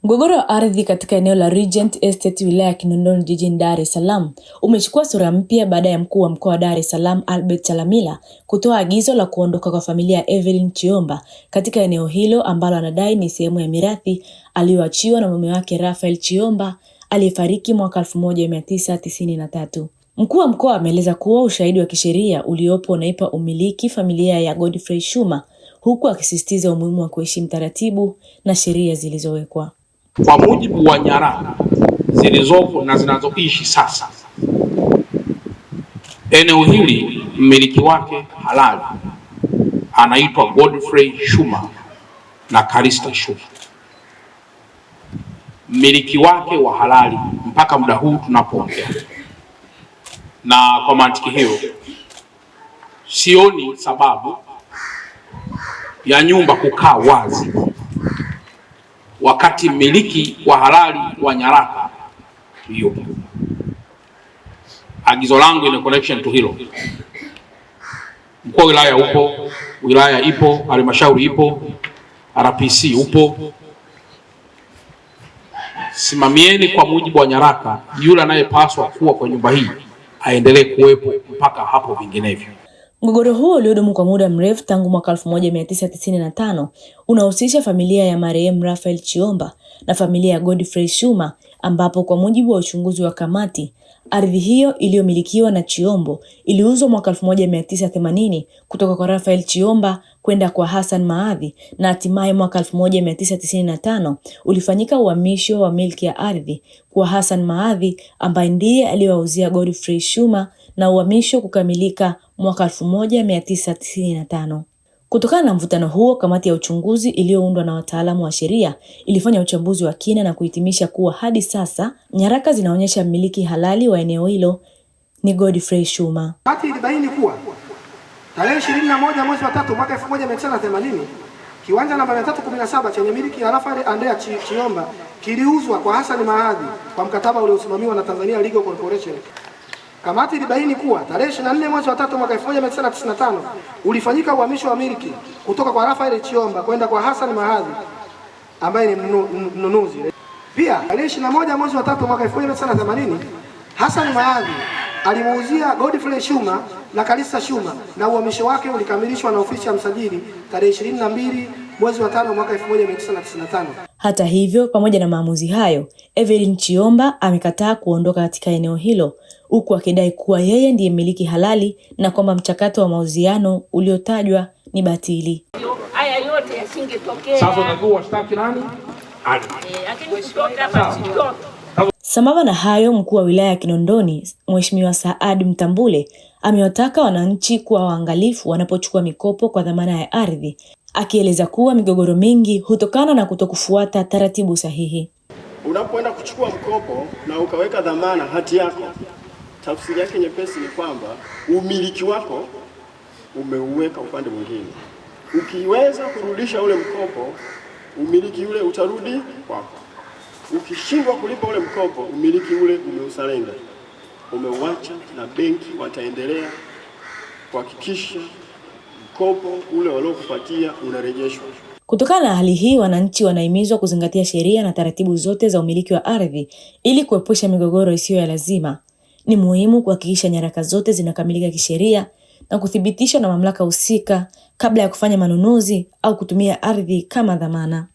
Mgogoro wa ardhi katika eneo la Regent Estate wilaya ya Kinondoni jijini Dar es Salaam umechukua sura mpya baada ya mkuu wa mkoa wa Dar es Salaam Albert Chalamila kutoa agizo la kuondoka kwa familia ya Evelyn Chiomba katika eneo hilo ambalo anadai ni sehemu ya mirathi aliyoachiwa na mume wake Raphael Chiomba aliyefariki mwaka 1993. Mkuu wa mkoa ameeleza kuwa ushahidi wa kisheria uliopo unaipa umiliki familia ya Godfrey Shuma, huku akisisitiza umuhimu wa kuheshimu taratibu na sheria zilizowekwa. Kwa mujibu wa nyaraka zilizopo na zinazoishi sasa, eneo hili mmiliki wake halali anaitwa Godfrey Shuma na Karista Shuma. Mmiliki wake wa halali mpaka muda huu tunapoongea, na kwa mantiki hiyo sioni sababu ya nyumba kukaa wazi wakati mmiliki wa halali wa nyaraka yupo. Agizo langu ina connection to hilo. Mkuu wa wilaya upo, wilaya ipo, halmashauri ipo, RPC upo. Simamieni kwa mujibu wa nyaraka, yule anayepaswa kuwa kwa nyumba hii aendelee kuwepo mpaka hapo vinginevyo. Mgogoro huo uliodumu kwa muda mrefu tangu mwaka 1995 unahusisha familia ya marehemu Raphael Chiomba na familia ya Godfrey Shuma, ambapo kwa mujibu wa uchunguzi wa kamati, ardhi hiyo iliyomilikiwa na Chiombo iliuzwa mwaka 1980 kutoka kwa Raphael Chiomba kwenda kwa Hassan Maadhi, na hatimaye mwaka 1995 ulifanyika uhamisho wa milki ya ardhi kwa Hassan Maadhi ambaye ndiye aliyewauzia Godfrey Shuma, na uhamisho kukamilika mwaka 1995. Kutokana na mvutano huo, kamati ya uchunguzi iliyoundwa na wataalamu wa sheria ilifanya uchambuzi wa kina na kuhitimisha kuwa hadi sasa nyaraka zinaonyesha mmiliki halali wa eneo hilo ni Godfrey Shuma. Kamati ilibaini kuwa tarehe 21 mwezi wa 3 mwaka 1980 kiwanja namba 317 chenye miliki ya Raphael Andrea Chiomba kiliuzwa kwa Hassan Maadhi kwa mkataba uliosimamiwa na Tanzania Legal Corporation. Kamati ilibaini kuwa tarehe 24 mwezi wa 3 mwaka 1995 ulifanyika uhamisho wa miliki kutoka kwa Raphael Chiomba kwenda kwa Hassan Maadhi ambaye ni mnunuzi. Pia tarehe 21 mwezi wa 3 mwaka 1980 Hassan Maadhi alimuuzia Godfrey Shuma na Karista Shuma, na uhamisho wake ulikamilishwa na ofisi ya msajili tarehe 22 mwezi wa 5 mwaka 1995. Hata hivyo, pamoja na maamuzi hayo, Evelyn Chiomba amekataa kuondoka katika eneo hilo, huku akidai kuwa yeye ndiye mmiliki halali na kwamba mchakato wa mauziano uliotajwa ni batili. Haya yote yasingetokea. Sasa unajua washtaki nani? Sambamba na hayo, mkuu wa wilaya ya Kinondoni Mheshimiwa Saad Mtambule amewataka wananchi kuwa waangalifu wanapochukua mikopo kwa dhamana ya ardhi, akieleza kuwa migogoro mingi hutokana na kutokufuata taratibu sahihi. Unapoenda kuchukua mkopo na ukaweka dhamana hati yako, tafsiri yake nyepesi ni kwamba umiliki wako umeuweka upande mwingine. Ukiweza kurudisha ule mkopo, umiliki ule utarudi kwako. Ukishindwa kulipa ule mkopo, umiliki ule umeusalenda, umeuacha, na benki wataendelea kuhakikisha mkopo ule waliokupatia unarejeshwa. Kutokana na hali hii, wananchi wanahimizwa kuzingatia sheria na taratibu zote za umiliki wa ardhi ili kuepusha migogoro isiyo ya lazima. Ni muhimu kuhakikisha nyaraka zote zinakamilika kisheria na kuthibitishwa na mamlaka husika kabla ya kufanya manunuzi au kutumia ardhi kama dhamana.